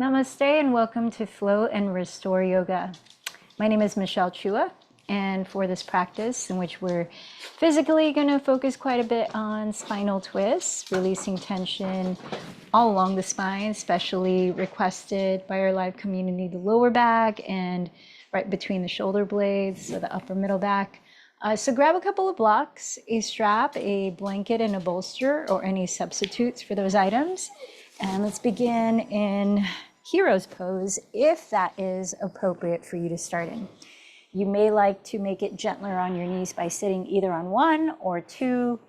Namaste and welcome to Flow and Restore Yoga. My name is Michelle Chua, and for this practice in which we're physically going to focus quite a bit on spinal twists, releasing tension all along the spine, especially requested by our live community, the lower back and right between the shoulder blades, so the upper middle back. So grab a couple of blocks, a strap, a blanket, and a bolster, or any substitutes for those items. And let's begin in Hero's Pose, if that is appropriate for you to start in. You may like to make it gentler on your knees by sitting either on one or two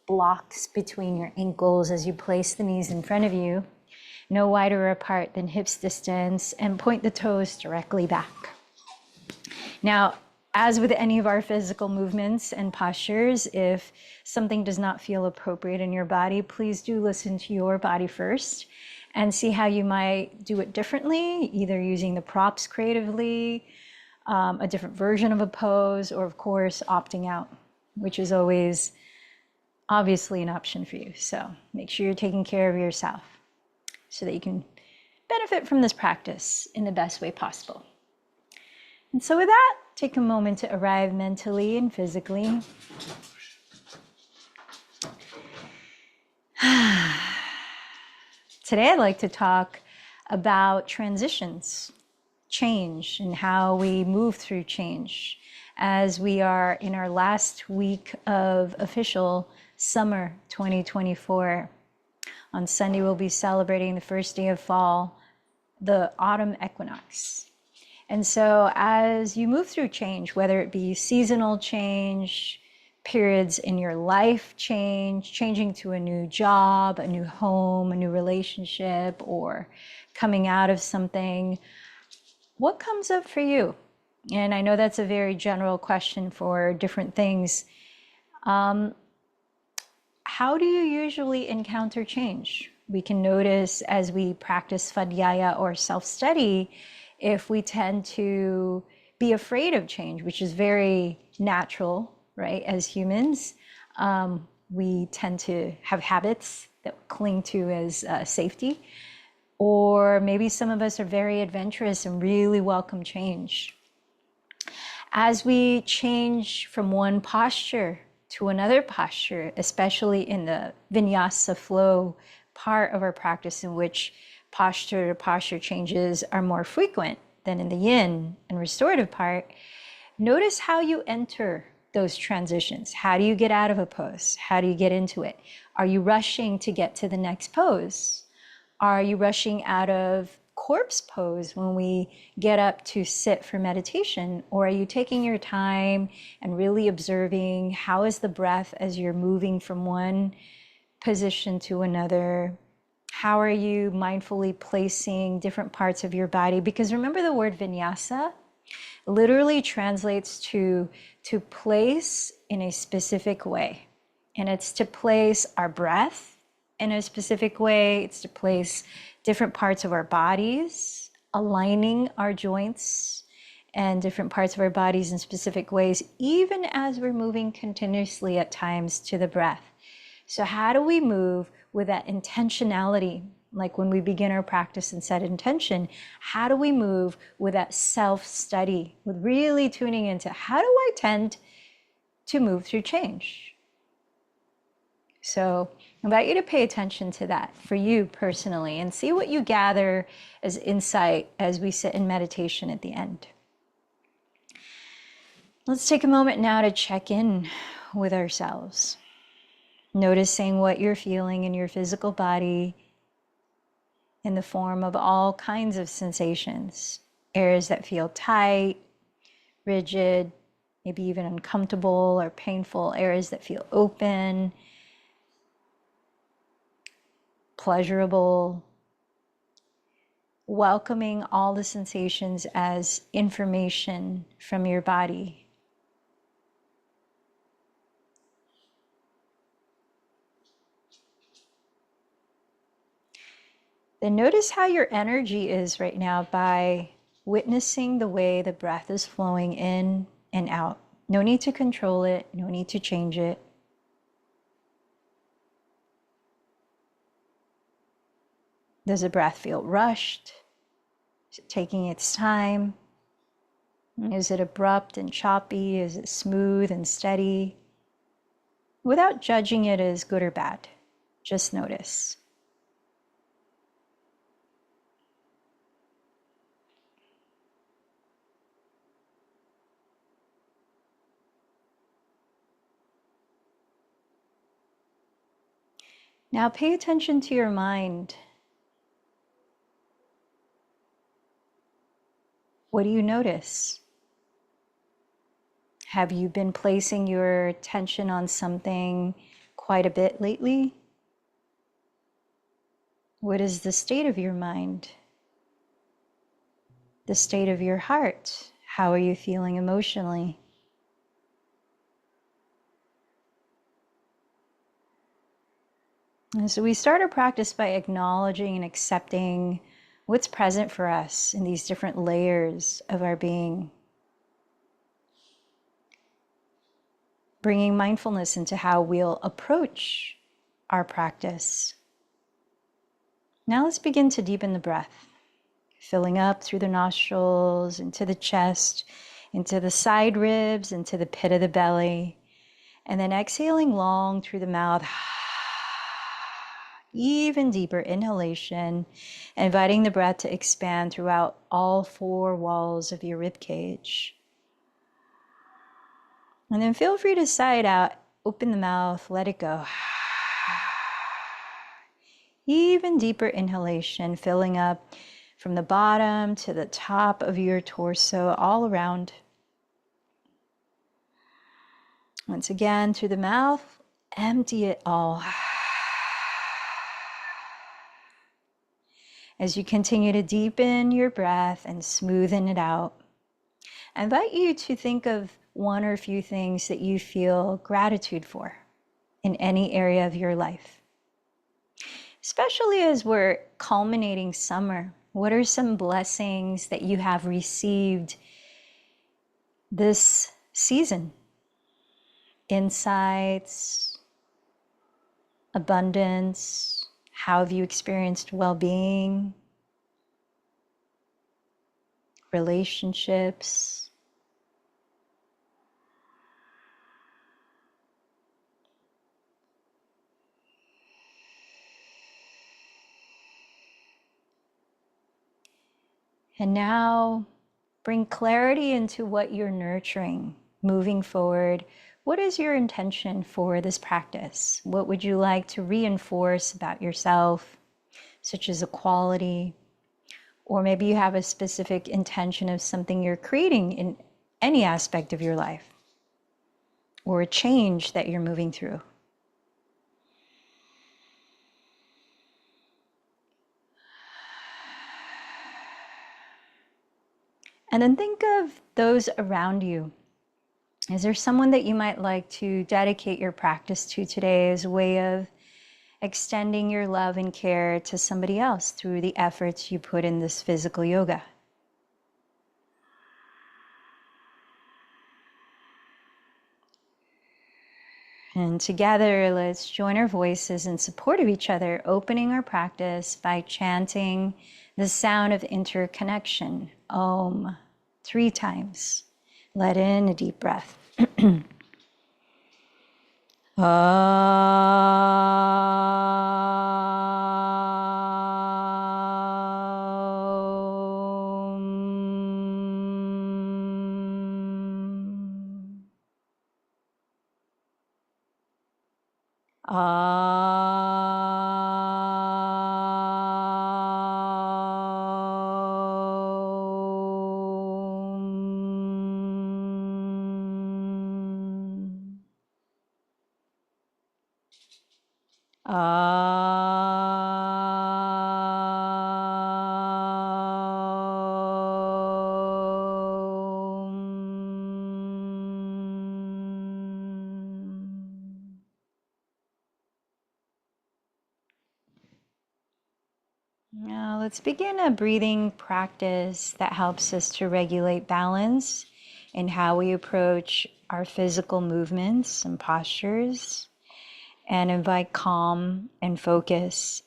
blocks between your ankles as you place the knees in front of you, no wider apart than hips distance, and point the toes directly back. Now, as with any of our physical movements and postures, if something does not feel appropriate in your body, please do listen to your body first and see how you might do it differently, either using the props creatively, a different version of a pose, or of course, opting out, which is always obviously an option for you. So make sure you're taking care of yourself so that you can benefit from this practice in the best way possible. And so with that, take a moment to arrive mentally and physically. Today, I'd like to talk about transitions, change, and how we move through change as we are in our last week of official summer 2024. On Sunday, we'll be celebrating the first day of fall, the autumn equinox. And so as you move through change, whether it be seasonal change, periods in your life change, changing to a new job, a new home, a new relationship, or coming out of something, what comes up for you? And I know that's a very general question for different things. How do you usually encounter change? We can notice as we practice Svadhyaya or self-study, if we tend to be afraid of change, which is very natural, right? As humans, we tend to have habits that we cling to as safety. Or maybe some of us are very adventurous and really welcome change. As we change from one posture to another posture, especially in the vinyasa flow part of our practice, in which posture to posture changes are more frequent than in the yin and restorative part, notice how you enter those transitions. How do you get out of a pose? How do you get into it? Are you rushing to get to the next pose? Are you rushing out of corpse pose when we get up to sit for meditation? Or are you taking your time and really observing how is the breath as you're moving from one position to another? How are you mindfully placing different parts of your body? Because remember, the word vinyasa literally translates to place in a specific way. And it's to place our breath in a specific way. It's to place different parts of our bodies, aligning our joints and different parts of our bodies in specific ways, even as we're moving continuously at times to the breath. So how do we move with that intentionality? Like when we begin our practice and set intention, how do we move with that self-study, with really tuning into how do I tend to move through change? So I invite you to pay attention to that for you personally and see what you gather as insight as we sit in meditation at the end. Let's take a moment now to check in with ourselves, noticing what you're feeling in your physical body in the form of all kinds of sensations, areas that feel tight, rigid, maybe even uncomfortable or painful, areas that feel open, pleasurable, welcoming all the sensations as information from your body. Then notice how your energy is right now by witnessing the way the breath is flowing in and out. No need to control it, no need to change it. Does the breath feel rushed? taking its time? Is it abrupt and choppy? Is it smooth and steady? Without judging it as good or bad, just notice. Now pay attention to your mind. What do you notice? Have you been placing your attention on something quite a bit lately? What is the state of your mind? The state of your heart? How are you feeling emotionally? And so we start our practice by acknowledging and accepting what's present for us in these different layers of our being. Bringing mindfulness into how we'll approach our practice. Now let's begin to deepen the breath, filling up through the nostrils, into the chest, into the side ribs, into the pit of the belly, and then exhaling long through the mouth. Even deeper inhalation, inviting the breath to expand throughout all four walls of your rib cage. And then feel free to sigh it out, open the mouth, let it go. Even deeper inhalation, filling up from the bottom to the top of your torso, all around. Once again, through the mouth, empty it all. As you continue to deepen your breath and smoothen it out, I invite you to think of one or a few things that you feel gratitude for in any area of your life. Especially as we're culminating summer, what are some blessings that you have received this season? Insights, abundance. How have you experienced well-being, relationships? And now bring clarity into what you're nurturing moving forward. What is your intention for this practice? What would you like to reinforce about yourself, such as a quality? Or maybe you have a specific intention of something you're creating in any aspect of your life, or a change that you're moving through. And then think of those around you. Is there someone that you might like to dedicate your practice to today as a way of extending your love and care to somebody else through the efforts you put in this physical yoga? And together, let's join our voices in support of each other, opening our practice by chanting the sound of interconnection, Om, 3 times. Let in a deep breath. Now let's begin a breathing practice that helps us to regulate balance in how we approach our physical movements and postures, and invite calm and focus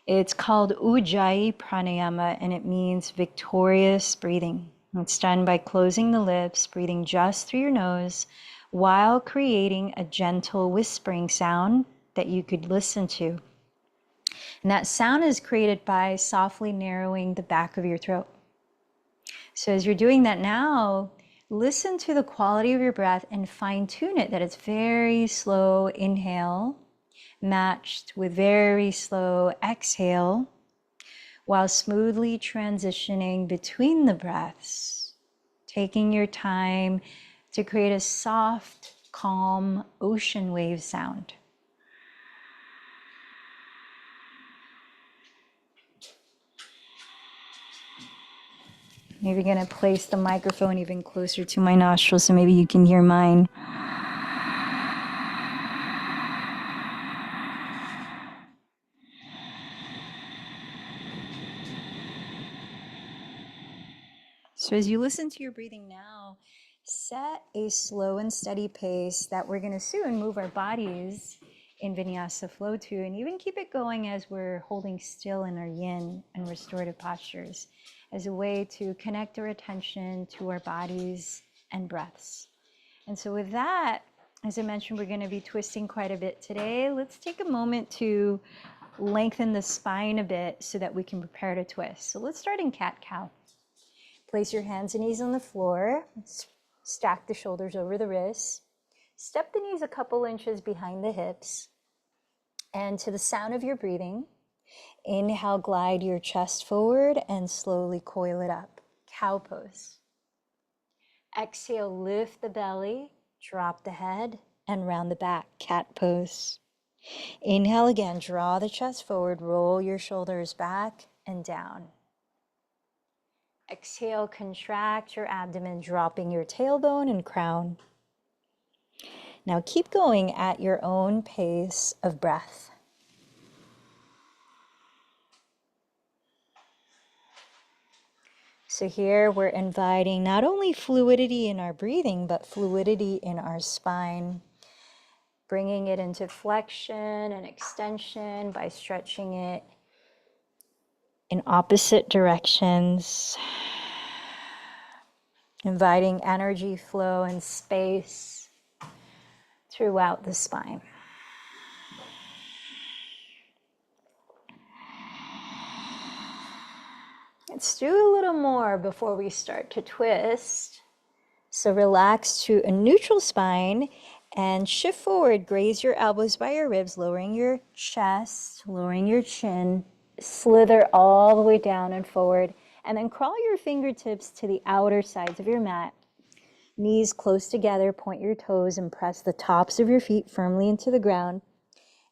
It's called Ujjayi Pranayama, and it means victorious breathing. It's done by closing the lips, breathing just through your nose, while creating a gentle whispering sound that you could listen to. And that sound is created by softly narrowing the back of your throat. So as you're doing that now, listen to the quality of your breath and fine tune it, that it's very slow inhale matched with very slow exhale, while smoothly transitioning between the breaths, taking your time to create a soft, calm ocean wave sound. Maybe going to place the microphone even closer to my nostrils so maybe you can hear mine. So as you listen to your breathing now, set a slow and steady pace that we're going to soon move our bodies in vinyasa flow to, and even keep it going as we're holding still in our yin and restorative postures as a way to connect our attention to our bodies and breaths. And so with that, as I mentioned, we're going to be twisting quite a bit today. Let's take a moment to lengthen the spine a bit so that we can prepare to twist. So let's start in cat-cow. Place your hands and knees on the floor. Stack the shoulders over the wrists. Step the knees a couple inches behind the hips. And to the sound of your breathing, inhale, glide your chest forward and slowly coil it up. Cow pose. Exhale, lift the belly, drop the head, and round the back. Cat pose. Inhale again, draw the chest forward, roll your shoulders back and down. Exhale, contract your abdomen, dropping your tailbone and crown. Now keep going at your own pace of breath. So here we're inviting not only fluidity in our breathing, but fluidity in our spine, bringing it into flexion and extension by stretching it in opposite directions, inviting energy flow and space throughout the spine. Let's do a little more before we start to twist. So relax to a neutral spine and shift forward, graze your elbows by your ribs, lowering your chest, lowering your chin, slither all the way down and forward, and then crawl your fingertips to the outer sides of your mat. Knees close together, point your toes and press the tops of your feet firmly into the ground.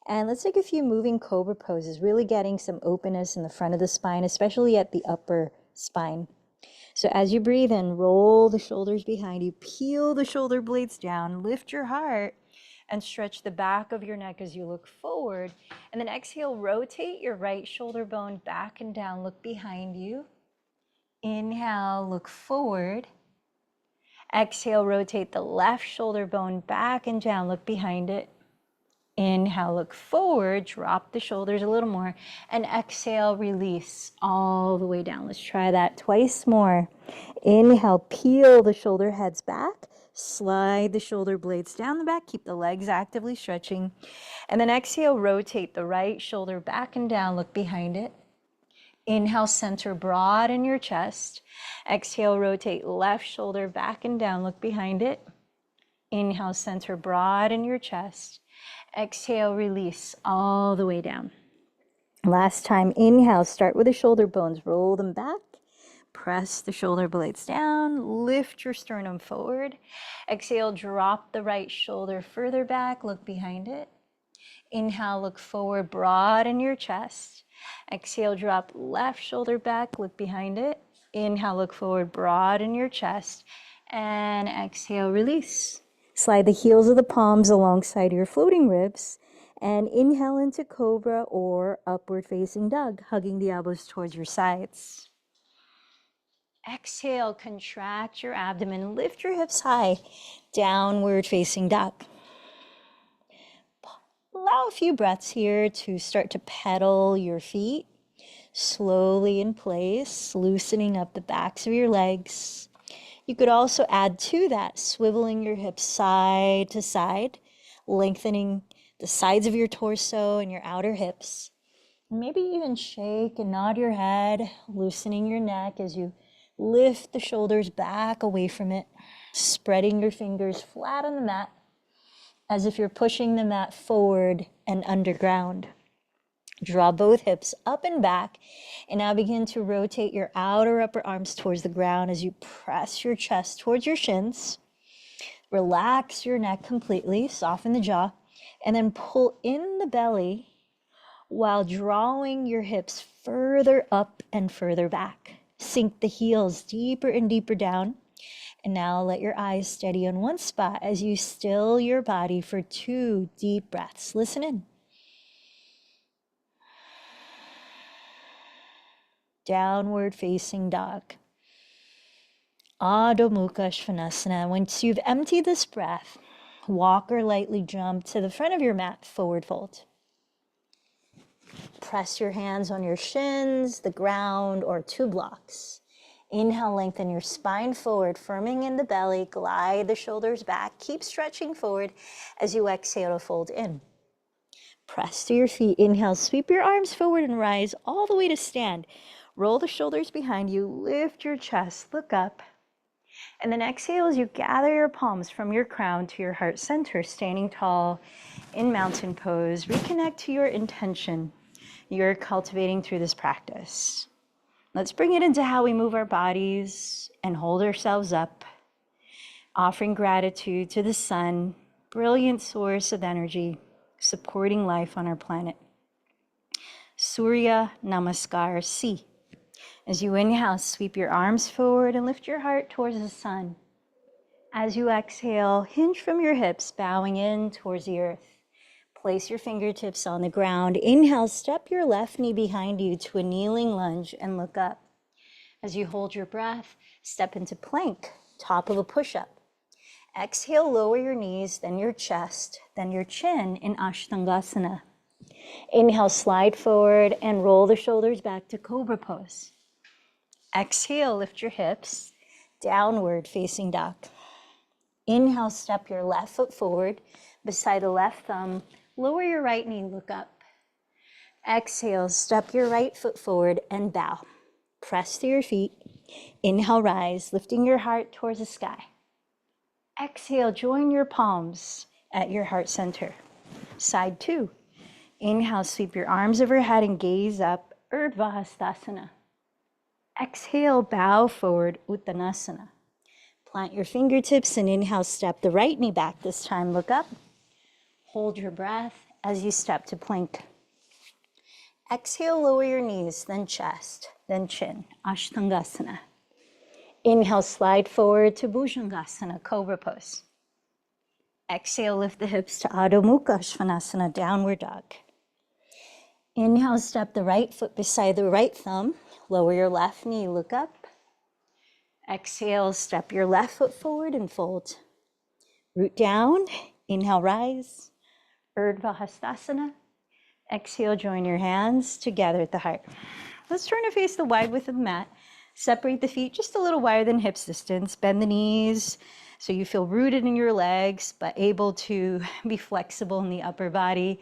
And let's take a few moving cobra poses, really getting some openness in the front of the spine, especially at the upper spine. So as you breathe in, roll the shoulders behind you, peel the shoulder blades down, lift your heart, and stretch the back of your neck as you look forward. And then exhale, rotate your right shoulder bone back and down, look behind you. Inhale, look forward. Exhale, rotate the left shoulder bone back and down, look behind it. Inhale, look forward, drop the shoulders a little more, and exhale, release all the way down. Let's try that twice more. Inhale, peel the shoulder heads back, slide the shoulder blades down the back, keep the legs actively stretching, and then exhale, rotate the right shoulder back and down, look behind it. Inhale, center broad in your chest. Exhale, rotate left shoulder back and down, look behind it. Inhale, center broad in your chest. Exhale, release all the way down. Last time, inhale, start with the shoulder bones, roll them back, press the shoulder blades down, lift your sternum forward. Exhale, drop the right shoulder further back, look behind it. Inhale, look forward, broaden your chest. Exhale, drop left shoulder back, look behind it. Inhale, look forward, broaden your chest. And exhale, release. Slide the heels of the palms alongside your floating ribs and inhale into cobra or upward facing dog, hugging the elbows towards your sides. Exhale, contract your abdomen, lift your hips high, downward facing dog. allow a few breaths here to start to pedal your feet slowly in place, loosening up the backs of your legs. You could also add to that, swiveling your hips side to side, lengthening the sides of your torso and your outer hips. Maybe even shake and nod your head, loosening your neck as you lift the shoulders back away from it, spreading your fingers flat on the mat, as if you're pushing the mat forward and underground. Draw both hips up and back, and now begin to rotate your outer upper arms towards the ground as you press your chest towards your shins. Relax your neck completely, soften the jaw, and then pull in the belly while drawing your hips further up and further back. Sink the heels deeper and deeper down. And now let your eyes steady on one spot as you still your body for 2 deep breaths. Listen in. Downward facing dog. Adho Mukha Svanasana. Once you've emptied this breath, walk or lightly jump to the front of your mat, forward fold. Press your hands on your shins, the ground, or 2 blocks. Inhale, lengthen your spine forward, firming in the belly, glide the shoulders back, keep stretching forward as you exhale to fold in. Press to your feet, inhale, sweep your arms forward and rise all the way to stand. Roll the shoulders behind you, lift your chest, look up. And then exhale as you gather your palms from your crown to your heart center, standing tall in mountain pose. Reconnect to your intention you're cultivating through this practice. Let's bring it into how we move our bodies and hold ourselves up, offering gratitude to the sun, brilliant source of energy, supporting life on our planet. Surya Namaskar C. As you inhale, sweep your arms forward and lift your heart towards the sun. As you exhale, hinge from your hips, bowing in towards the earth. Place your fingertips on the ground. Inhale, step your left knee behind you to a kneeling lunge and look up. As you hold your breath, step into plank, top of a push-up. Exhale, lower your knees, then your chest, then your chin in Ashtangasana. Inhale, slide forward and roll the shoulders back to Cobra pose. Exhale, lift your hips, downward facing dog. Inhale, step your left foot forward beside the left thumb. Lower your right knee, look up. Exhale, step your right foot forward and bow. Press to your feet. Inhale, rise, lifting your heart towards the sky. Exhale, join your palms at your heart center. Side 2. Inhale, sweep your arms overhead and gaze up, Urdhva Hastasana. Exhale, bow forward, Uttanasana. Plant your fingertips and inhale, step the right knee back. This time, look up. Hold your breath as you step to plank. Exhale, lower your knees, then chest, then chin, Ashtangasana. Inhale, slide forward to Bhujangasana, Cobra pose. Exhale, lift the hips to Adho Mukha Svanasana, downward dog. Inhale, step the right foot beside the right thumb. Lower your left knee, look up. Exhale, step your left foot forward and fold. Root down, inhale, rise. Urdhva Hastasana. Exhale, join your hands together at the heart. Let's turn to face the wide width of the mat. Separate the feet just a little wider than hips distance. Bend the knees so you feel rooted in your legs, but able to be flexible in the upper body.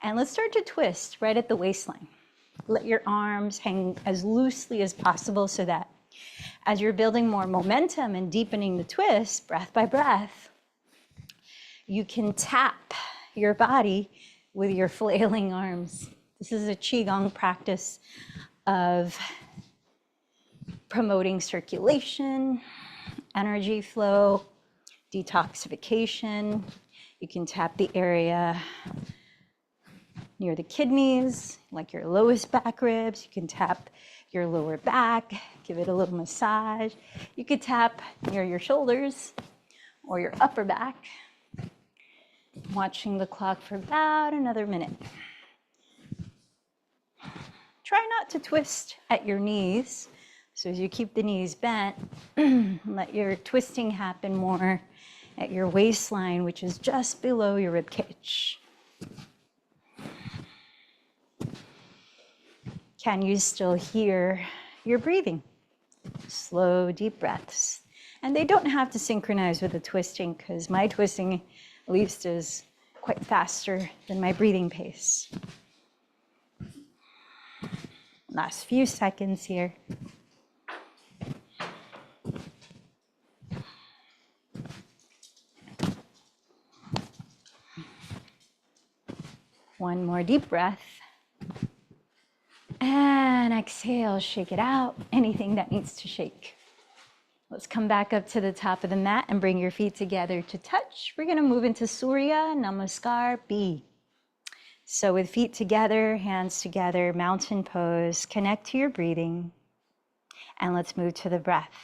And let's start to twist right at the waistline. Let your arms hang as loosely as possible so that as you're building more momentum and deepening the twist, breath by breath, you can tap your body with your flailing arms. This is a Qigong practice of promoting circulation, energy flow, detoxification. You can tap the area near the kidneys, like your lowest back ribs. You can tap your lower back, give it a little massage. You could tap near your shoulders or your upper back. Watching the clock for about another minute. Try not to twist at your knees. So as you keep the knees bent, let your twisting happen more at your waistline, which is just below your rib cage. Can you still hear your breathing? Slow, deep breaths. And they don't have to synchronize with the twisting, because my twisting, at least, is quite faster than my breathing pace. Last few seconds here. One more deep breath. And exhale, shake it out. Anything that needs to shake. Let's come back up to the top of the mat and bring your feet together to touch. We're going to move into Surya Namaskar B. So with feet together, hands together, mountain pose, connect to your breathing. And let's move to the breath.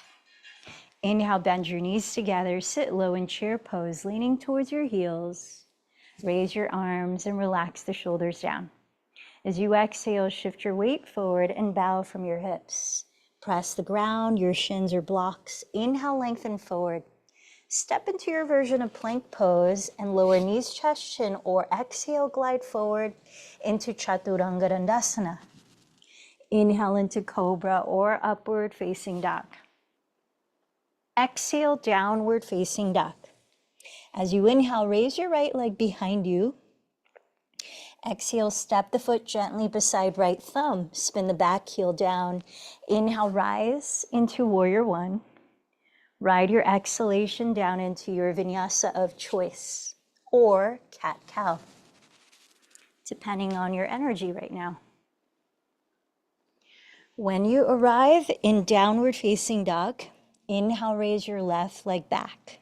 Inhale, bend your knees together, sit low in chair pose, leaning towards your heels. Raise your arms and relax the shoulders down. As you exhale, shift your weight forward and bow from your hips. Press the ground, your shins are blocks. Inhale, lengthen forward. Step into your version of plank pose and lower knees, chest, chin, or exhale, glide forward into Chaturanga Dandasana. Inhale into Cobra or upward facing dog. Exhale, downward facing dog. As you inhale, raise your right leg behind you. Exhale, step the foot gently beside right thumb. Spin the back heel down. Inhale, rise into warrior one. Ride your exhalation down into your vinyasa of choice or cat-cow, depending on your energy right now. When you arrive in downward facing dog, inhale, raise your left leg back.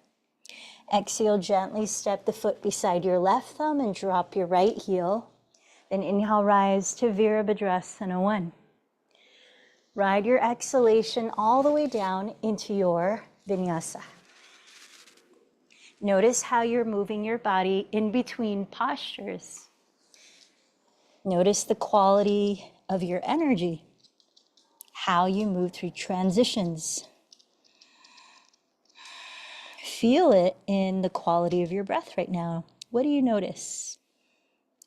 Exhale, gently step the foot beside your left thumb and drop your right heel. Then inhale, rise to Virabhadrasana 1. Ride your exhalation all the way down into your vinyasa. Notice how you're moving your body in between postures. Notice the quality of your energy, how you move through transitions. Feel it in the quality of your breath right now. What do you notice?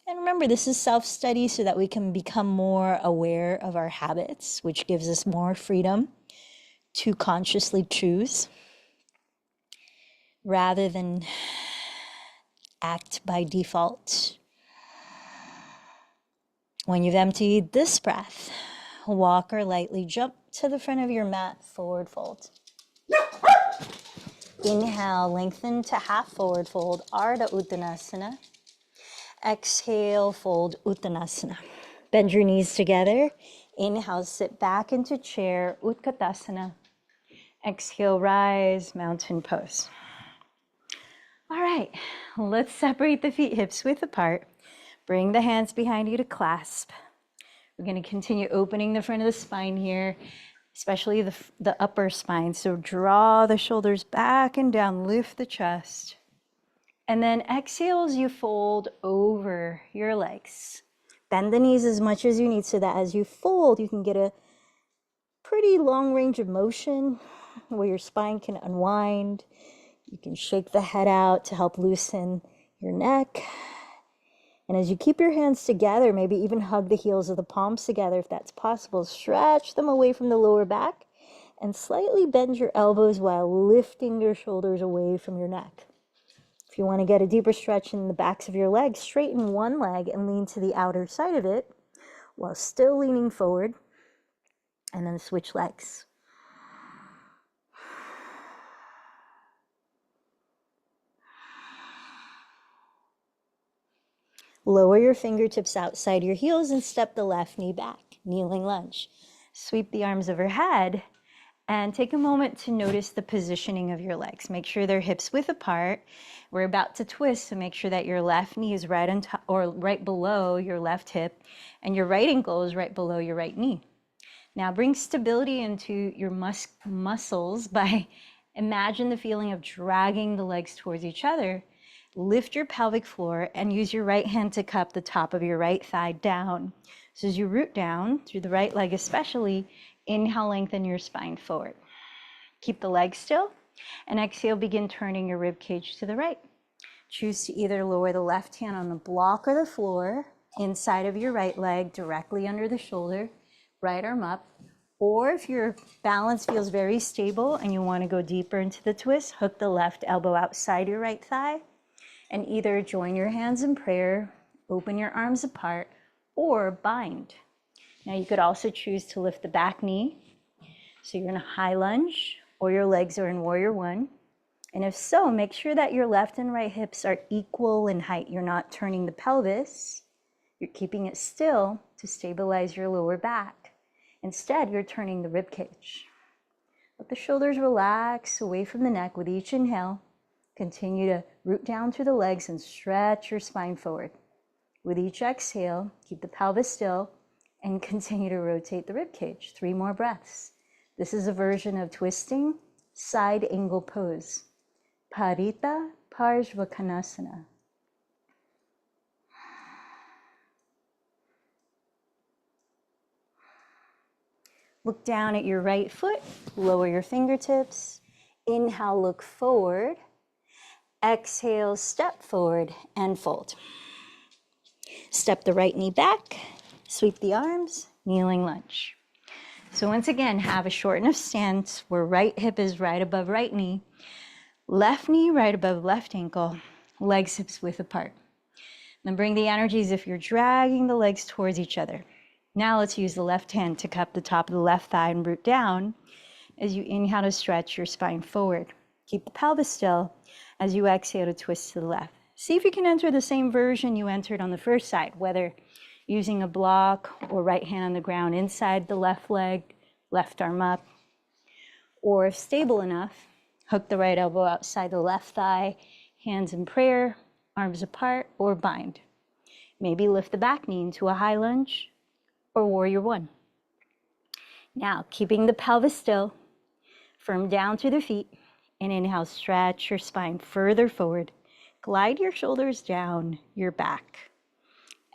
And remember, this is self-study so that we can become more aware of our habits, which gives us more freedom to consciously choose rather than act by default. When you've emptied this breath, walk or lightly jump to the front of your mat, forward fold. Inhale, lengthen to half forward fold, Ardha Uttanasana. Exhale, fold Uttanasana. Bend your knees together. Inhale, sit back into chair, Utkatasana. Exhale, rise, mountain pose. All right, let's separate the feet hips width apart. Bring the hands behind you to clasp. We're going to continue opening the front of the spine here, especially the upper spine. So draw the shoulders back and down, lift the chest. And then exhale as you fold over your legs. Bend the knees as much as you need so that as you fold, you can get a pretty long range of motion where your spine can unwind. You can shake the head out to help loosen your neck. And as you keep your hands together, maybe even hug the heels of the palms together if that's possible. Stretch them away from the lower back and slightly bend your elbows while lifting your shoulders away from your neck. If you want to get a deeper stretch in the backs of your legs, straighten one leg and lean to the outer side of it while still leaning forward, and then switch legs. Lower your fingertips outside your heels and step the left knee back, kneeling lunge. Sweep the arms overhead and take a moment to notice the positioning of your legs. Make sure they're hips width apart. We're about to twist, so make sure that your left knee is right on top or right below your left hip and your right ankle is right below your right knee. Now bring stability into your muscles by imagine the feeling of dragging the legs towards each other. Lift your pelvic floor and use your right hand to cup the top of your right thigh down. So as you root down through the right leg especially, inhale, lengthen your spine forward. Keep the legs still, and exhale, begin turning your rib cage to the right. Choose to either lower the left hand on the block or the floor, inside of your right leg, directly under the shoulder. right arm up. Or if your balance feels very stable and you want to go deeper into the twist, hook the left elbow outside your right thigh and either join your hands in prayer, open your arms apart, or bind. Now you could also choose to lift the back knee. So you're in a high lunge or your legs are in warrior one. And if so, make sure that your left and right hips are equal in height. You're not turning the pelvis. You're keeping it still to stabilize your lower back. Instead, you're turning the rib cage. Let the shoulders relax away from the neck with each inhale. Continue to root down through the legs and stretch your spine forward. With each exhale, keep the pelvis still and continue to rotate the rib cage. 3 more breaths. This is a version of twisting side angle pose. Parita Parshvakonasana. Look down at your right foot, lower your fingertips. Inhale, look forward. Exhale, step forward and fold. Step the right knee back, sweep the arms, kneeling lunge. So once again, have a short enough stance where right hip is right above right knee, left knee right above left ankle, legs hips width apart. Then bring the energy as if you're dragging the legs towards each other. Now let's use the left hand to cup the top of the left thigh and root down as you inhale to stretch your spine forward. Keep the pelvis still as you exhale to twist to the left. See if you can enter the same version you entered on the first side, whether using a block or right hand on the ground inside the left leg, left arm up, or if stable enough, hook the right elbow outside the left thigh, hands in prayer, arms apart, or bind. Maybe lift the back knee into a high lunge or warrior one. Now, keeping the pelvis still, firm down through the feet, and inhale, stretch your spine further forward. Glide your shoulders down your back.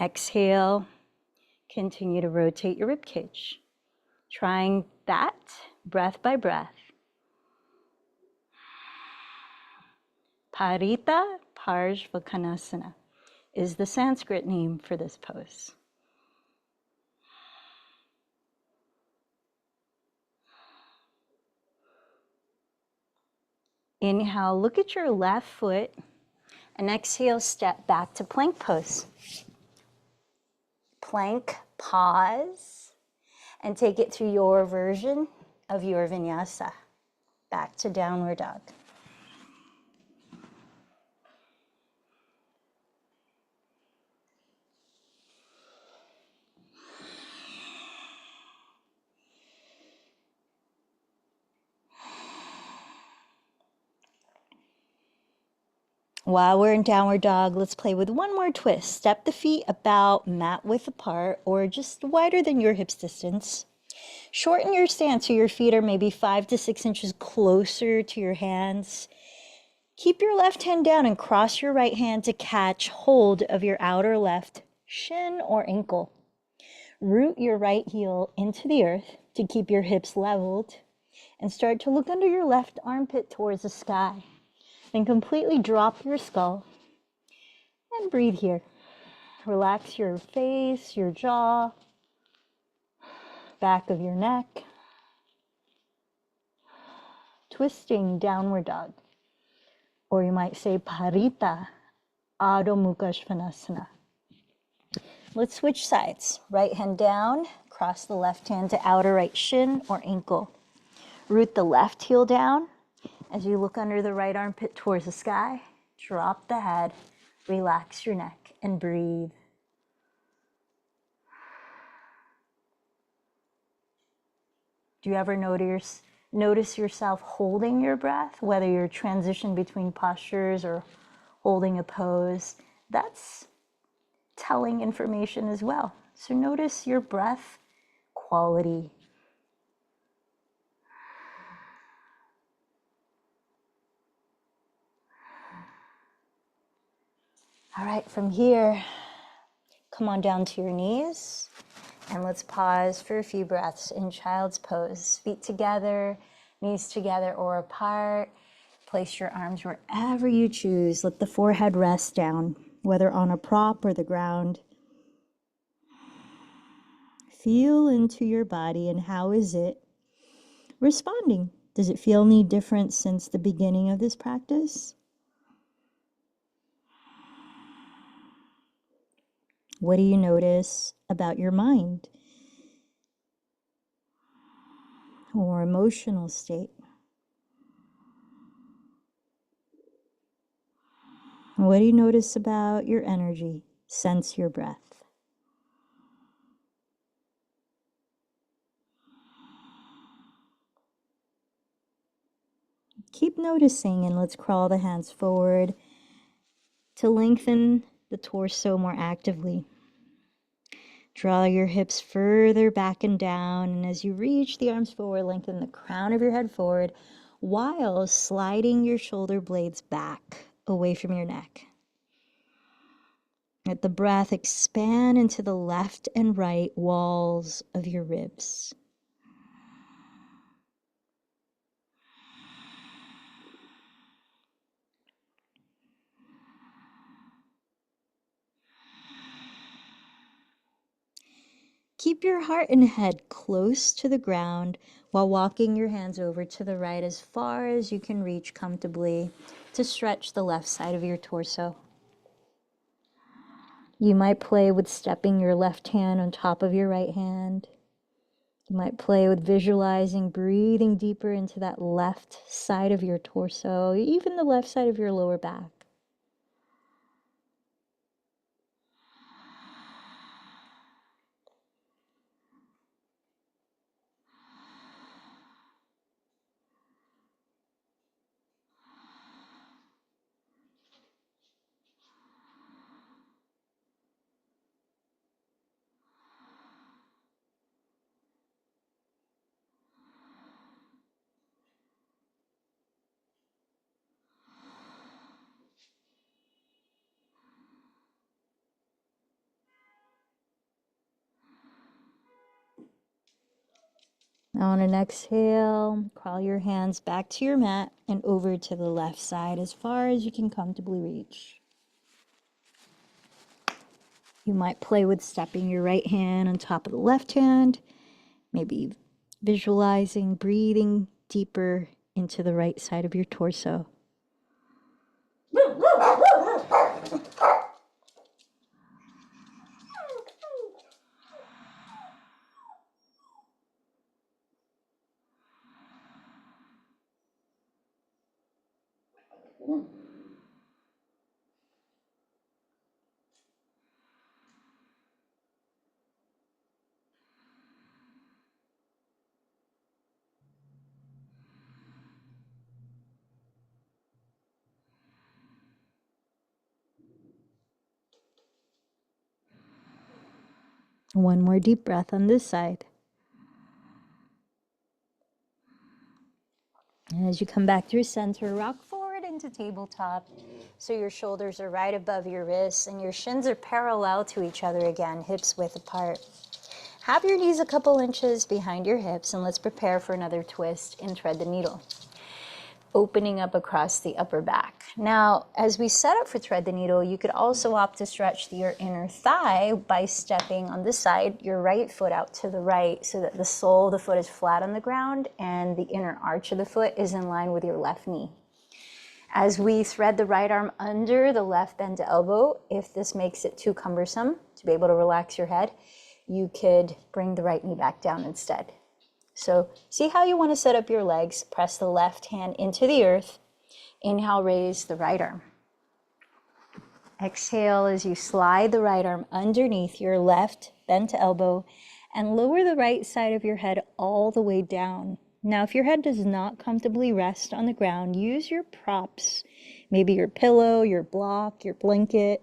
Exhale, continue to rotate your rib cage. Trying that breath by breath. Parita Parshvakonasana is the Sanskrit name for this pose. Inhale, look at your left foot, and exhale, step back to plank pose. Plank, pause, and take it through your version of your vinyasa. Back to downward dog. While we're in downward dog, let's play with one more twist. Step the feet about mat width apart or just wider than your hips distance. Shorten your stance so your feet are maybe 5 to 6 inches closer to your hands. Keep your left hand down and cross your right hand to catch hold of your outer left shin or ankle. Root your right heel into the earth to keep your hips leveled and start to look under your left armpit towards the sky. Then completely drop your skull and breathe here. Relax your face, your jaw, back of your neck. Twisting downward dog. Or you might say Parita Adho Mukha Svanasana. Let's switch sides. Right hand down, cross the left hand to outer right shin or ankle. Root the left heel down. As you look under the right armpit towards the sky, drop the head, relax your neck, and breathe. Do you ever notice yourself holding your breath, whether you're transition between postures or holding a pose? That's telling information as well. So notice your breath quality. All right, from here, come on down to your knees and let's pause for a few breaths in child's pose. Feet together, knees together or apart. Place your arms wherever you choose. Let the forehead rest down, whether on a prop or the ground. Feel into your body and how is it responding? Does it feel any different since the beginning of this practice? What do you notice about your mind or emotional state? What do you notice about your energy? Sense your breath. Keep noticing, and let's crawl the hands forward to lengthen the torso more actively. Draw your hips further back and down, and as you reach the arms forward, lengthen the crown of your head forward while sliding your shoulder blades back away from your neck. Let the breath expand into the left and right walls of your ribs. Keep your heart and head close to the ground while walking your hands over to the right as far as you can reach comfortably to stretch the left side of your torso. You might play with stepping your left hand on top of your right hand. You might play with visualizing breathing deeper into that left side of your torso, even the left side of your lower back. Now on an exhale, crawl your hands back to your mat and over to the left side as far as you can comfortably reach. You might play with stepping your right hand on top of the left hand, maybe visualizing breathing deeper into the right side of your torso. One more deep breath on this side. And as you come back through center, rock forward into tabletop so your shoulders are right above your wrists and your shins are parallel to each other again, hips width apart. Have your knees a couple inches behind your hips, and let's prepare for another twist in Thread the Needle, opening up across the upper back. Now, as we set up for Thread the Needle, you could also opt to stretch your inner thigh by stepping on this side, your right foot out to the right so that the sole of the foot is flat on the ground and the inner arch of the foot is in line with your left knee. As we thread the right arm under the left bent elbow, if this makes it too cumbersome to be able to relax your head, you could bring the right knee back down instead. So see how you want to set up your legs. Press the left hand into the earth. Inhale, raise the right arm. Exhale as you slide the right arm underneath your left bent elbow and lower the right side of your head all the way down. Now, if your head does not comfortably rest on the ground, use your props, maybe your pillow, your block, your blanket,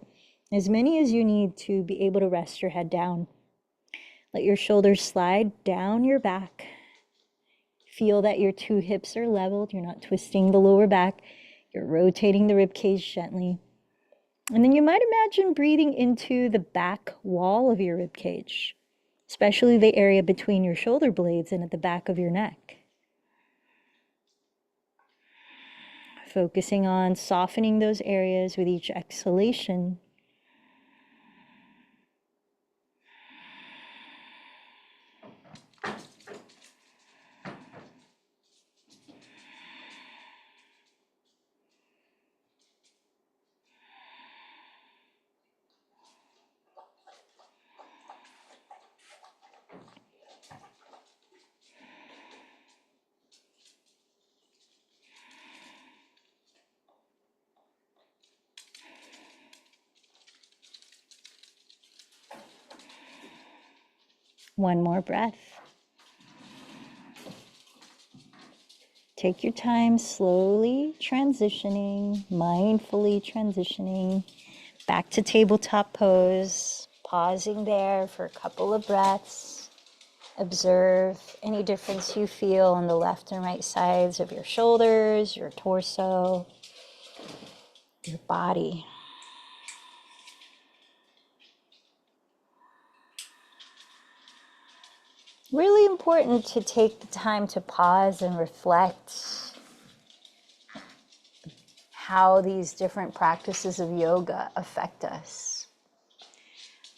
as many as you need to be able to rest your head down. Let your shoulders slide down your back. Feel that your two hips are leveled. You're not twisting the lower back. You're rotating the rib cage gently. And then you might imagine breathing into the back wall of your rib cage, especially the area between your shoulder blades and at the back of your neck. Focusing on softening those areas with each exhalation. One more breath. Take your time slowly transitioning, mindfully transitioning back to tabletop pose, pausing there for a couple of breaths. Observe any difference you feel on the left and right sides of your shoulders, your torso, your body. Really important to take the time to pause and reflect how these different practices of yoga affect us.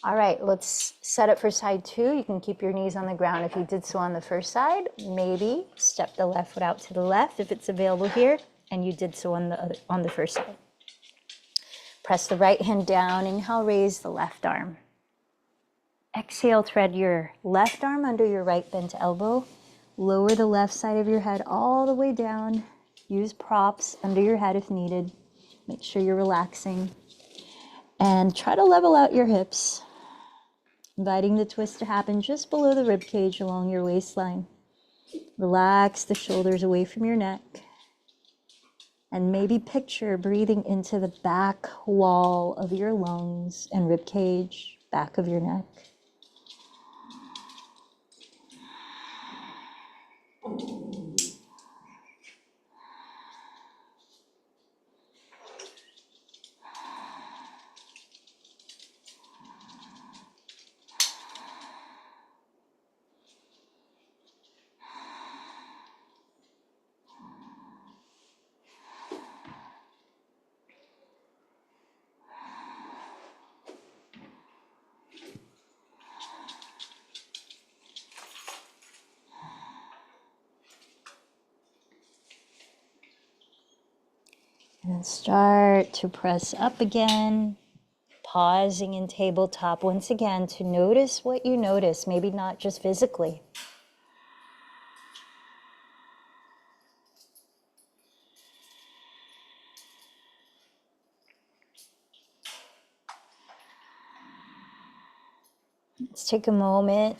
All right, let's set up for side two. You can keep your knees on the ground if you did so on the first side. Maybe step the left foot out to the left if it's available here, and you did so on the first side. Press the right hand down. Inhale, raise the left arm. Exhale, thread your left arm under your right bent elbow. Lower the left side of your head all the way down. Use props under your head if needed. Make sure you're relaxing. And try to level out your hips, inviting the twist to happen just below the rib cage along your waistline. Relax the shoulders away from your neck. And maybe picture breathing into the back wall of your lungs and rib cage, back of your neck. And then start to press up again, pausing in tabletop once again to notice what you notice, maybe not just physically. Let's take a moment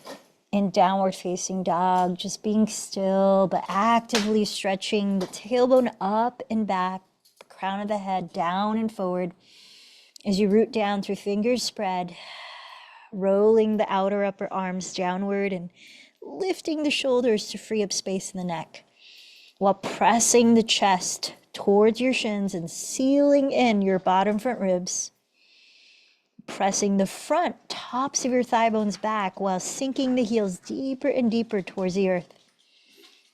in downward facing dog, just being still, but actively stretching the tailbone up and back, the crown of the head down and forward as you root down through fingers spread, rolling the outer upper arms downward and lifting the shoulders to free up space in the neck, while pressing the chest towards your shins and sealing in your bottom front ribs. Pressing the front tops of your thigh bones back while sinking the heels deeper and deeper towards the earth.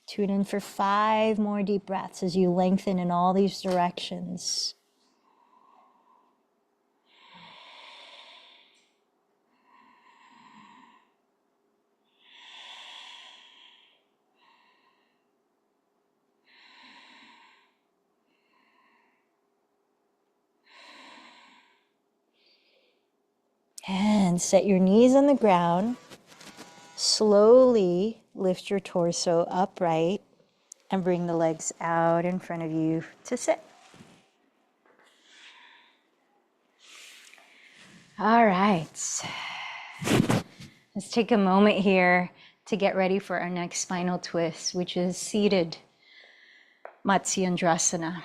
Tune in for 5 more deep breaths as you lengthen in all these directions. And set your knees on the ground. Slowly lift your torso upright and bring the legs out in front of you to sit. All right. Let's take a moment here to get ready for our next spinal twist, which is seated Matsyendrasana.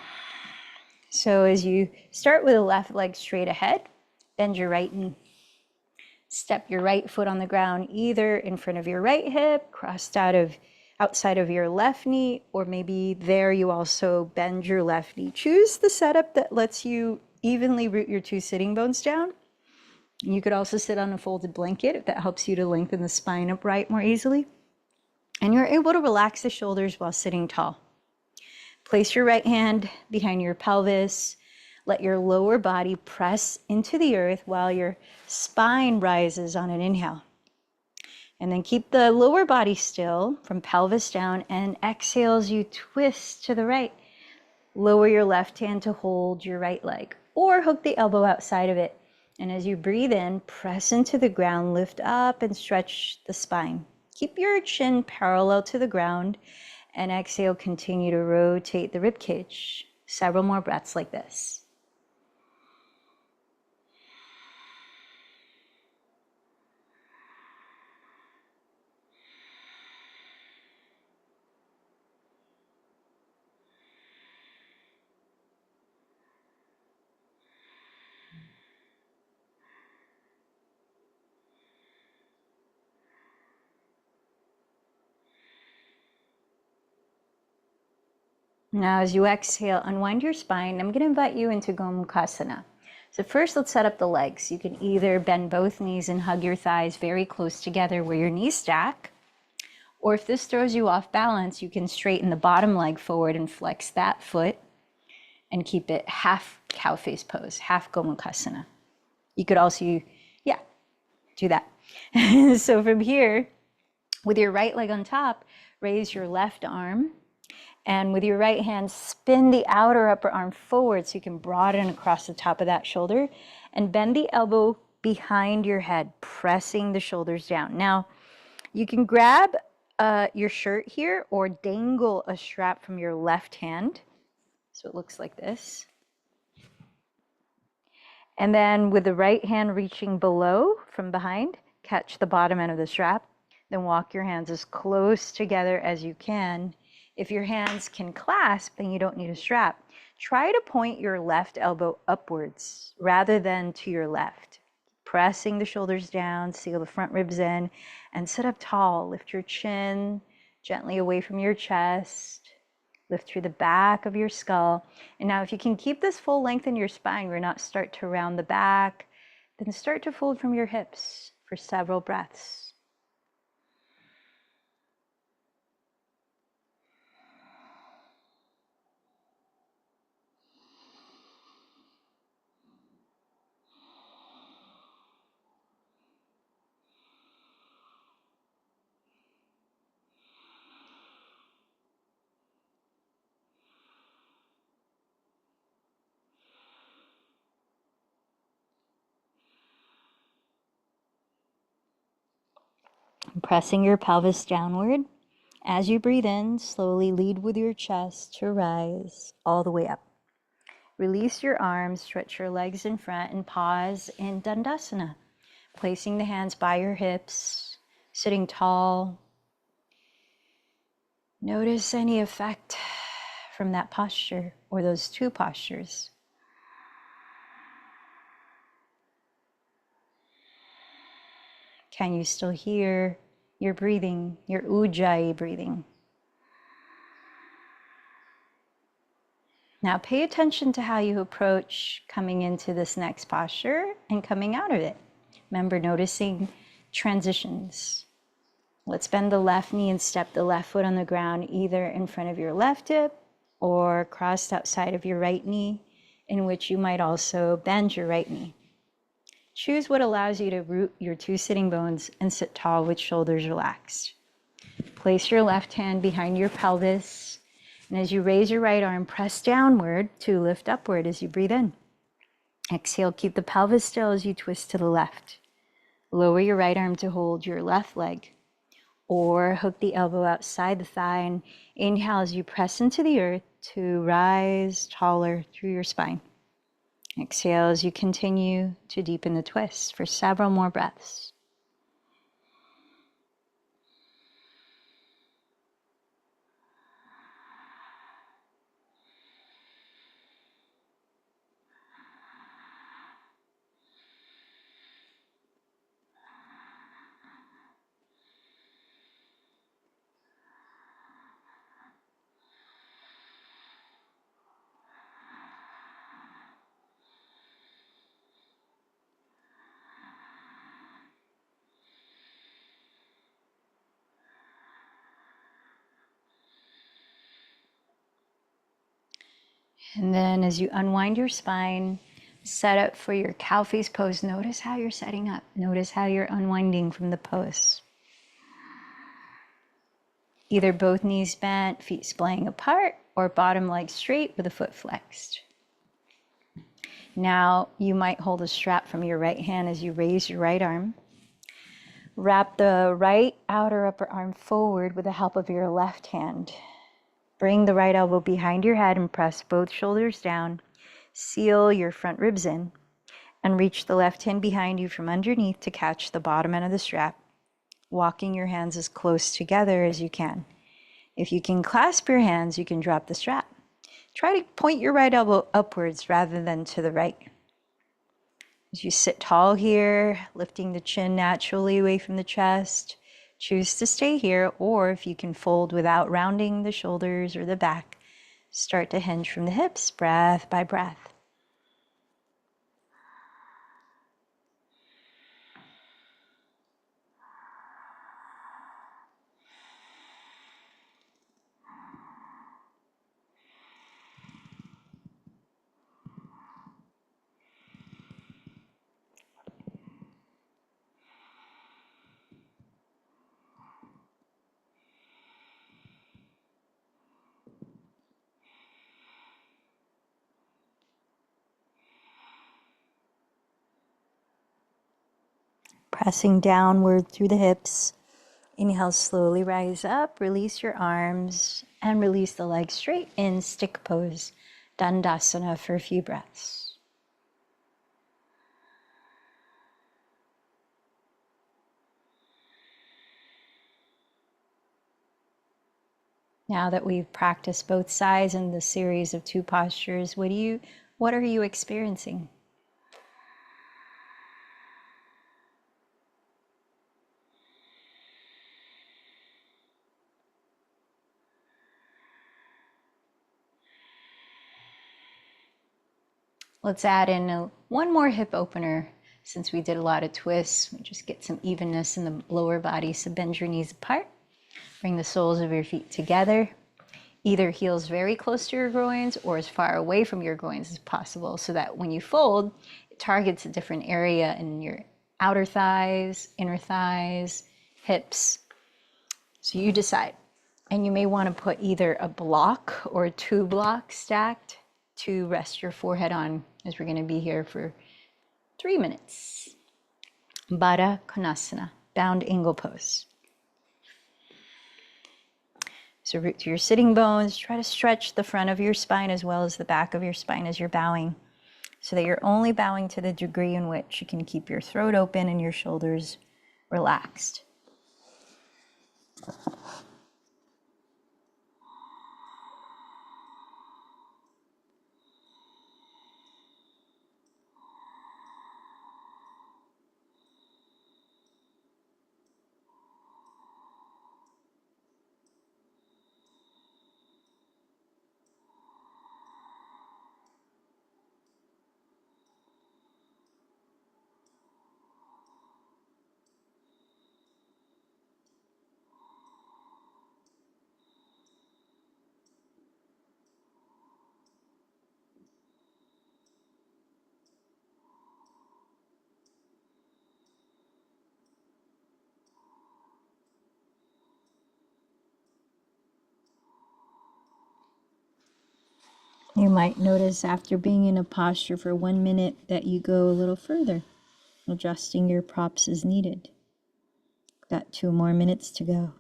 So as you start with the left leg straight ahead, bend your right knee. Step your right foot on the ground, either in front of your right hip, crossed outside of your left knee, or maybe there you also bend your left knee. Choose the setup that lets you evenly root your 2 sitting bones down. You could also sit on a folded blanket if that helps you to lengthen the spine upright more easily. And you're able to relax the shoulders while sitting tall. Place your right hand behind your pelvis. Let your lower body press into the earth while your spine rises on an inhale. And then keep the lower body still from pelvis down, and exhale as you twist to the right. Lower your left hand to hold your right leg or hook the elbow outside of it. And as you breathe in, press into the ground, lift up and stretch the spine. Keep your chin parallel to the ground, and exhale, continue to rotate the rib cage. Several more breaths like this. Now, as you exhale, unwind your spine. I'm going to invite you into Gomukhasana. So first, let's set up the legs. You can either bend both knees and hug your thighs very close together where your knees stack. Or if this throws you off balance, you can straighten the bottom leg forward and flex that foot and keep it half cow face pose, half Gomukhasana. You could also, yeah, do that. So from here, with your right leg on top, raise your left arm. And with your right hand, spin the outer upper arm forward so you can broaden across the top of that shoulder. And bend the elbow behind your head, pressing the shoulders down. Now, you can grab your shirt here or dangle a strap from your left hand. So it looks like this. And then with the right hand reaching below from behind, catch the bottom end of the strap. Then walk your hands as close together as you can. If your hands can clasp, then you don't need a strap. Try to point your left elbow upwards rather than to your left. Pressing the shoulders down, seal the front ribs in, and sit up tall. Lift your chin gently away from your chest. Lift through the back of your skull. And now if you can keep this full length in your spine, we're not start to round the back, then start to fold from your hips for several breaths. Pressing your pelvis downward. As you breathe in, slowly lead with your chest to rise all the way up. Release your arms, stretch your legs in front, and pause in Dandasana. Placing the hands by your hips, sitting tall. Notice any effect from that posture or those two postures. Can you still hear your breathing, your Ujjayi breathing? Now pay attention to how you approach coming into this next posture and coming out of it. Remember, noticing transitions. Let's bend the left knee and step the left foot on the ground, either in front of your left hip or crossed outside of your right knee, in which you might also bend your right knee. Choose what allows you to root your two sitting bones and sit tall with shoulders relaxed. Place your left hand behind your pelvis, and as you raise your right arm, press downward to lift upward as you breathe in. Exhale, keep the pelvis still as you twist to the left. Lower your right arm to hold your left leg, or hook the elbow outside the thigh, and inhale as you press into the earth to rise taller through your spine. Exhale as you continue to deepen the twist for several more breaths. And then as you unwind your spine, set up for your cow face pose. Notice how you're setting up. Notice how you're unwinding from the pose. Either both knees bent, feet splaying apart, or bottom leg straight with the foot flexed. Now you might hold a strap from your right hand as you raise your right arm. Wrap the right outer upper arm forward with the help of your left hand. Bring the right elbow behind your head and press both shoulders down. Seal your front ribs in and reach the left hand behind you from underneath to catch the bottom end of the strap, walking your hands as close together as you can. If you can clasp your hands, you can drop the strap. Try to point your right elbow upwards rather than to the right. As you sit tall here, lifting the chin naturally away from the chest, choose to stay here, or if you can fold without rounding the shoulders or the back, Start to hinge from the hips, breath by breath. Pressing downward through the hips. Inhale, slowly rise up, release your arms, and release the legs straight in stick pose, Dandasana, for a few breaths. Now that we've practiced both sides in the series of 2 postures, what are you experiencing? Let's add in one more hip opener. Since we did a lot of twists, we just get some evenness in the lower body. So bend your knees apart. Bring the soles of your feet together. Either heels very close to your groins or as far away from your groins as possible, so that when you fold, it targets a different area in your outer thighs, inner thighs, hips. So you decide. And you may want to put either a block or 2 blocks stacked to rest your forehead on, as we're going to be here for 3 minutes. Baddha Konasana, bound angle pose. So root through your sitting bones. Try to stretch the front of your spine as well as the back of your spine as you're bowing, so that you're only bowing to the degree in which you can keep your throat open and your shoulders relaxed. You might notice after being in a posture for 1 minute that you go a little further, adjusting your props as needed. Got 2 more minutes to go.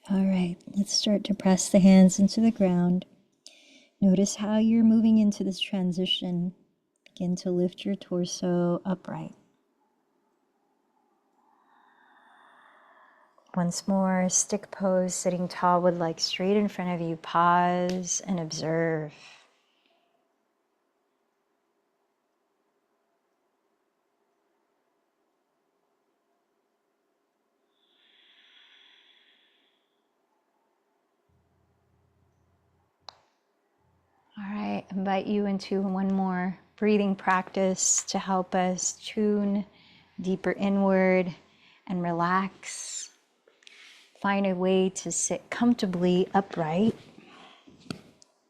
All right, let's start to press the hands into the ground. Notice how you're moving into this transition. Begin to lift your torso upright. Once more, stick pose, sitting tall with legs straight in front of you. Pause and observe. All right, invite you into one more breathing practice to help us tune deeper inward and relax. Find a way to sit comfortably upright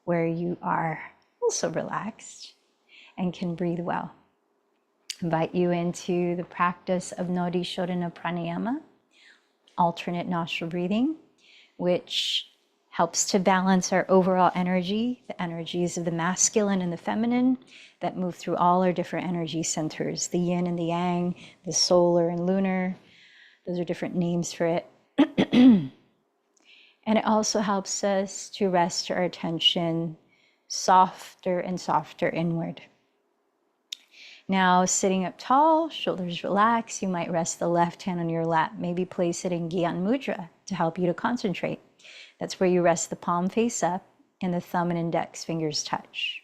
where you are also relaxed and can breathe well. Invite you into the practice of Nadi Shodhana Pranayama, alternate nostril breathing, which helps to balance our overall energy, the energies of the masculine and the feminine that move through all our different energy centers, the yin and the yang, the solar and lunar. Those are different names for it. And it also helps us to rest our attention softer and softer inward. Now, sitting up tall, shoulders relaxed, you might rest the left hand on your lap. Maybe place it in Gyan Mudra to help you to concentrate. That's where you rest the palm face up and the thumb and index fingers touch.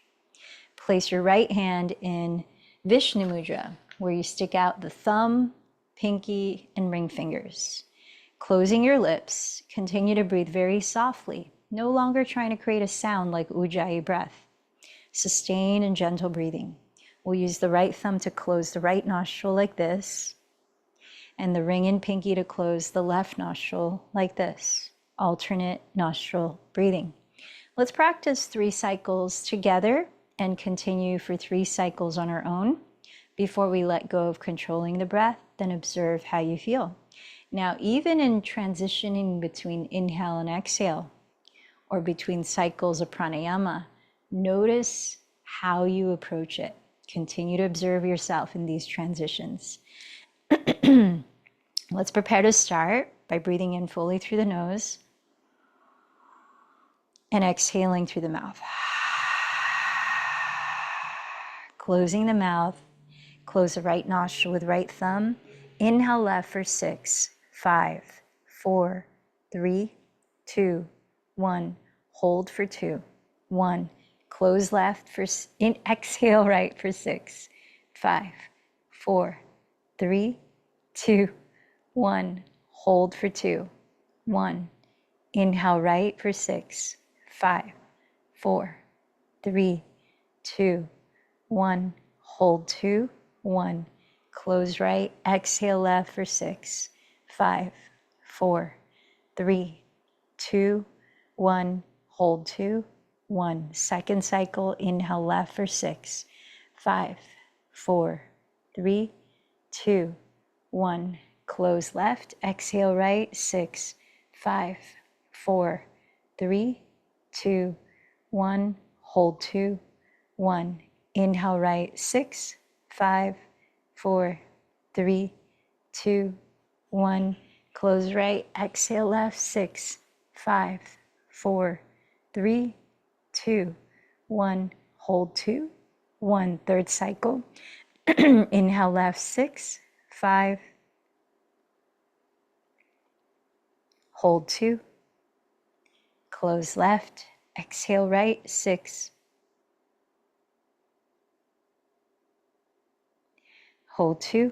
Place your right hand in Vishnu Mudra, where you stick out the thumb, pinky, and ring fingers. Closing your lips, continue to breathe very softly, no longer trying to create a sound like Ujjayi breath. Sustain and gentle breathing. We'll use the right thumb to close the right nostril like this, and the ring and pinky to close the left nostril like this. Alternate nostril breathing. Let's practice 3 cycles together and continue for 3 cycles on our own before we let go of controlling the breath, then observe how you feel. Now, even in transitioning between inhale and exhale, or between cycles of pranayama, notice how you approach it. Continue to observe yourself in these transitions. Let's prepare to start by breathing in fully through the nose and exhaling through the mouth. Closing the mouth, close the right nostril with right thumb. Inhale left for 6, 5, 4, 3, 2, 1. Hold for 2, 1. Close left for, exhale right for 6, 5, 4, 3, 2, 1. Hold for 2, 1. Inhale right for 6, 5, 4, 3, 2, 1. Hold 2, 1. Close right. Exhale left for 6, 5, 4, 3, 2, 1. Hold 2, 1. Second cycle. Inhale left for 6, 5, 4, 3, 2, 1. Close left. Exhale right. 6, 5, 4, 3, 2, 1. Hold 2, 1. Inhale right. 6, 5, 4, 3, 2, 1. Close right. Exhale left. 6, 5, 4, 3, 2, 1. Hold 2, 1. Third cycle. Inhale left. 6, 5. Hold 2. Close left. Exhale right. 6. Hold 2.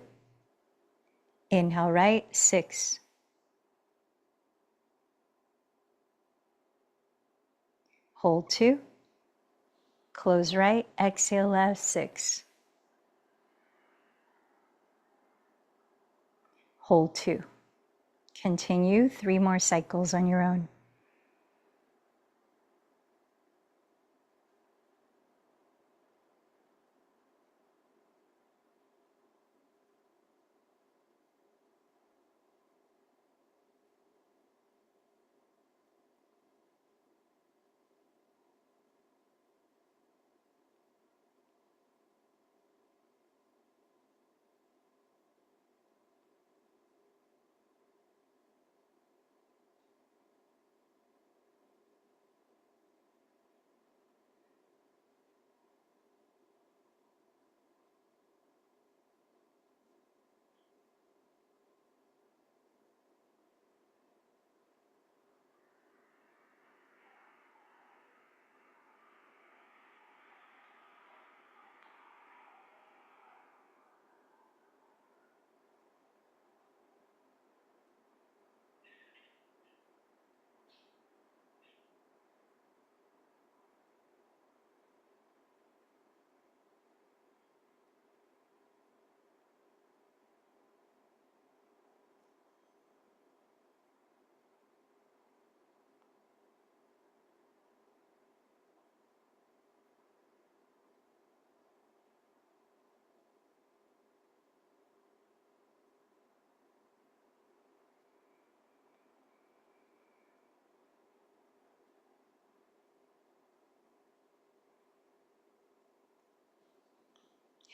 Inhale right. 6. Hold 2. Close right. Exhale left. 6. Hold 2. Continue 3 more cycles on your own.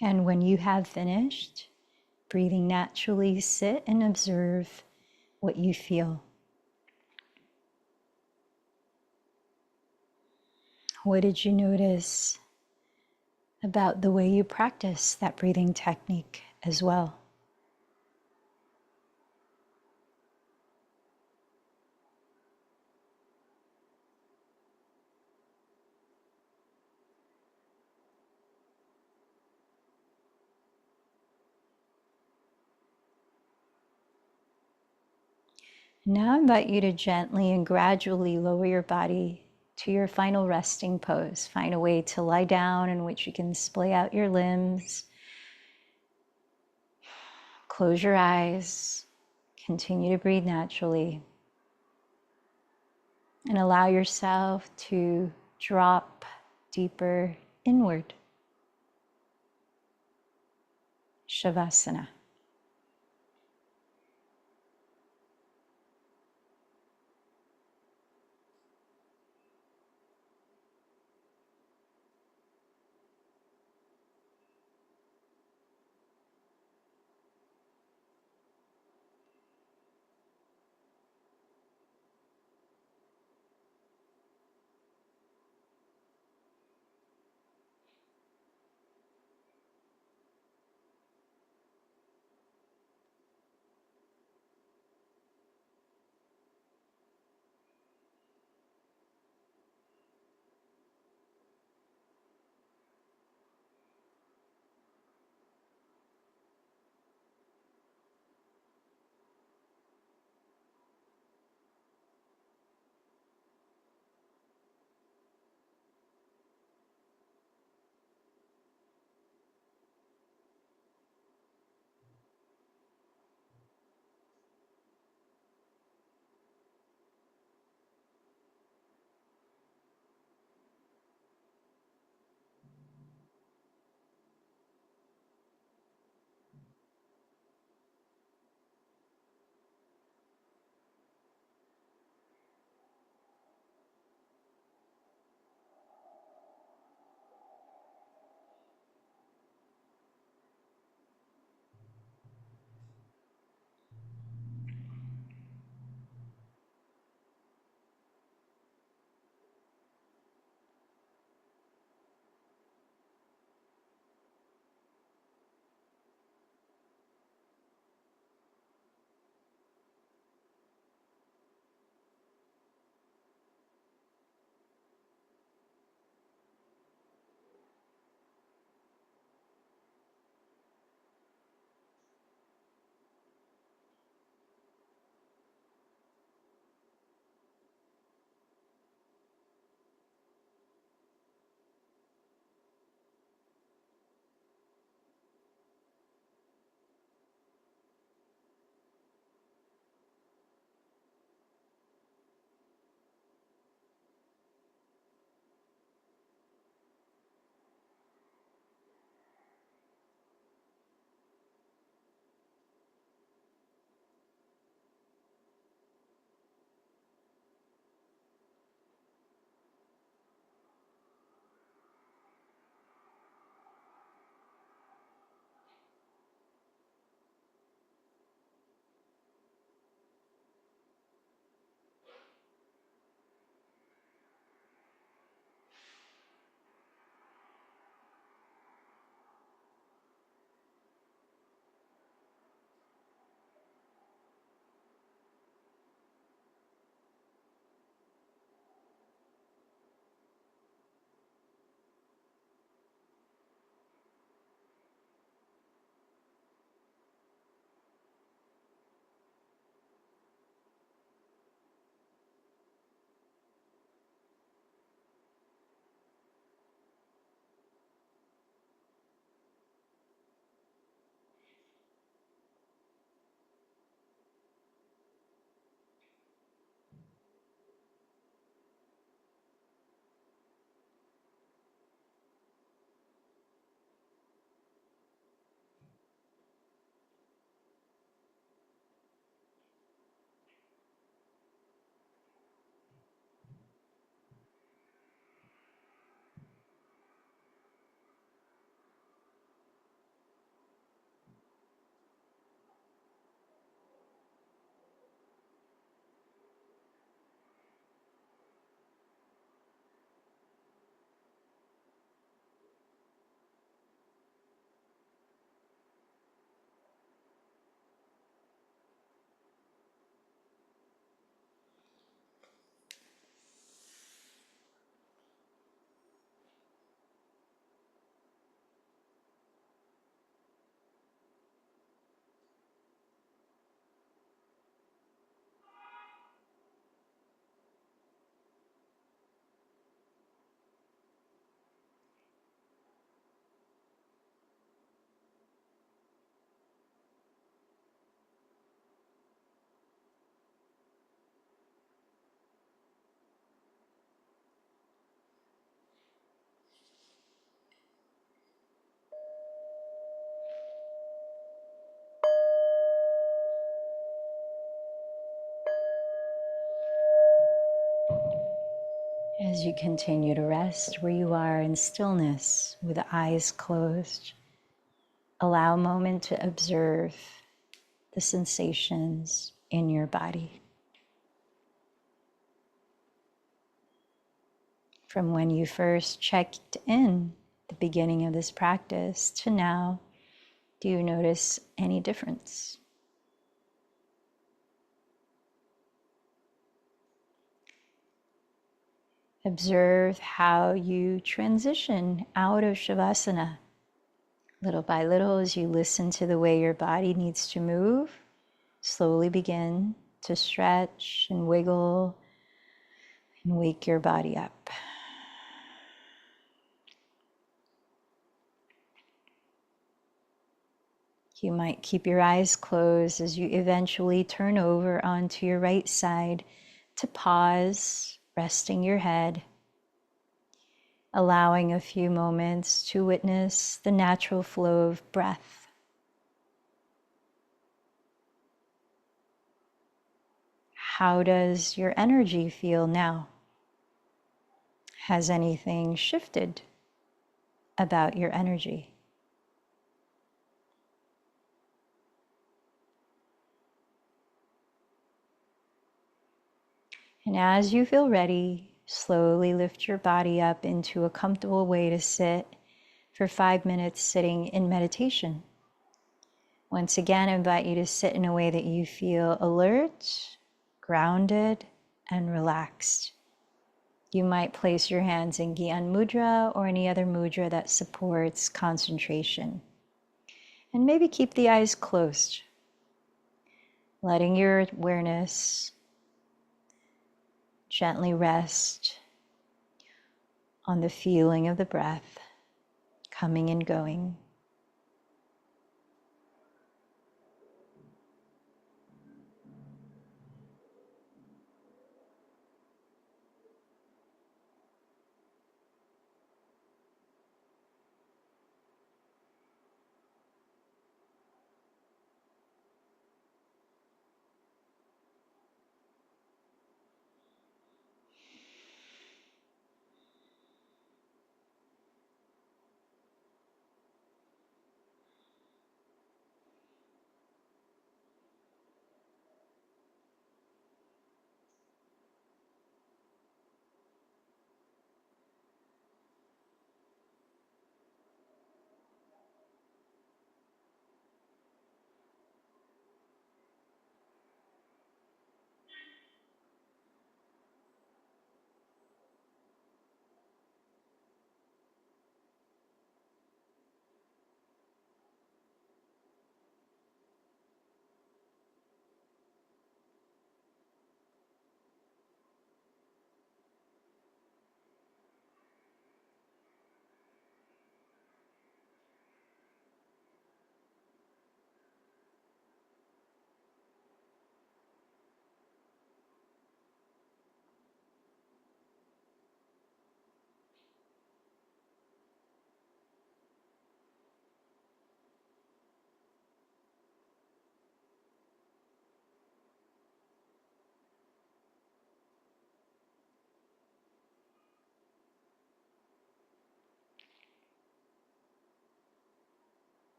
And when you have finished, breathing naturally, sit and observe what you feel. What did you notice about the way you practice that breathing technique as well? Now I invite you to gently and gradually lower your body to your final resting pose. Find a way to lie down in which you can splay out your limbs. Close your eyes. Continue to breathe naturally. And allow yourself to drop deeper inward. Shavasana. As you continue to rest where you are in stillness with the eyes closed, allow a moment to observe the sensations in your body. From when you first checked in at the beginning of this practice to now, do you notice any difference? Observe how you transition out of Shavasana. Little by little, as you listen to the way your body needs to move, slowly begin to stretch and wiggle and wake your body up. You might keep your eyes closed as you eventually turn over onto your right side to pause, resting your head, allowing a few moments to witness the natural flow of breath. How does your energy feel now? Has anything shifted about your energy? And as you feel ready, slowly lift your body up into a comfortable way to sit for 5 minutes sitting in meditation. Once again, I invite you to sit in a way that you feel alert, grounded, and relaxed. You might place your hands in Gyan Mudra or any other mudra that supports concentration. And maybe keep the eyes closed, letting your awareness gently rest on the feeling of the breath coming and going.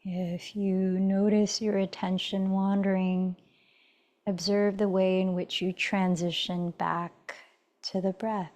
If you notice your attention wandering, observe the way in which you transition back to the breath.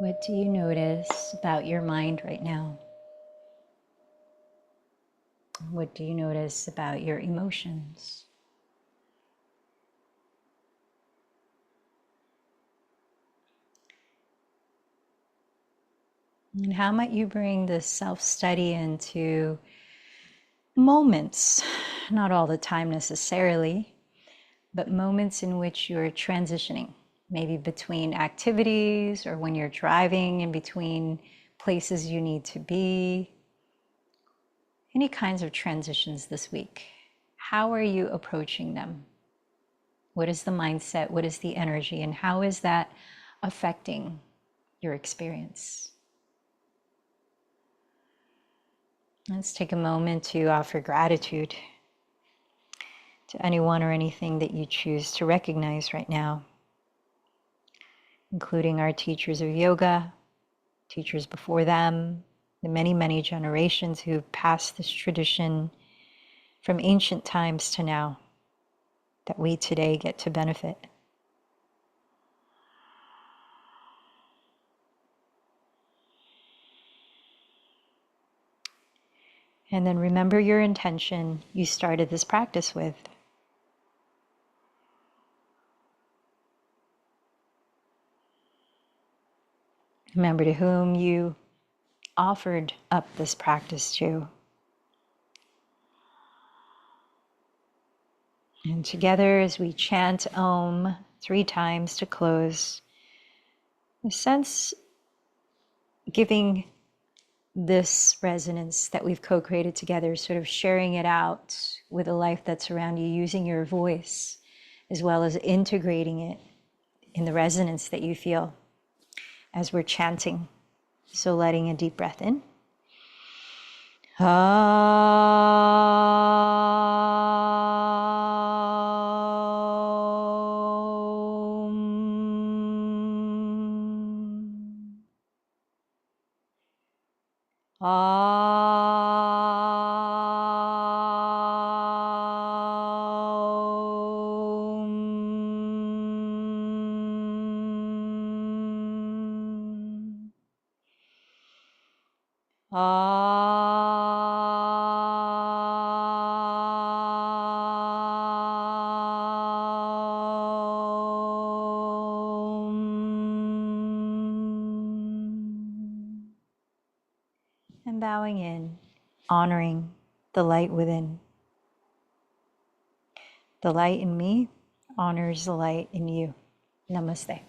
What do you notice about your mind right now? What do you notice about your emotions? And how might you bring this self-study into moments, not all the time necessarily, but moments in which you're transitioning, maybe between activities or when you're driving in between places you need to be, any kinds of transitions this week. How are you approaching them? What is the mindset? What is the energy? And how is that affecting your experience? Let's take a moment to offer gratitude to anyone or anything that you choose to recognize right now, including our teachers of yoga, teachers before them, the many, many generations who've passed this tradition from ancient times to now that we today get to benefit. And then remember your intention you started this practice with. Remember to whom you offered up this practice to. And together, as we chant Om 3 times to close, a sense giving this resonance that we've co-created together, sort of sharing it out with the life that's around you, using your voice, as well as integrating it in the resonance that you feel as we're chanting. So letting a deep breath in. And bowing in, honoring the light within. The light in me honors the light in you. Namaste.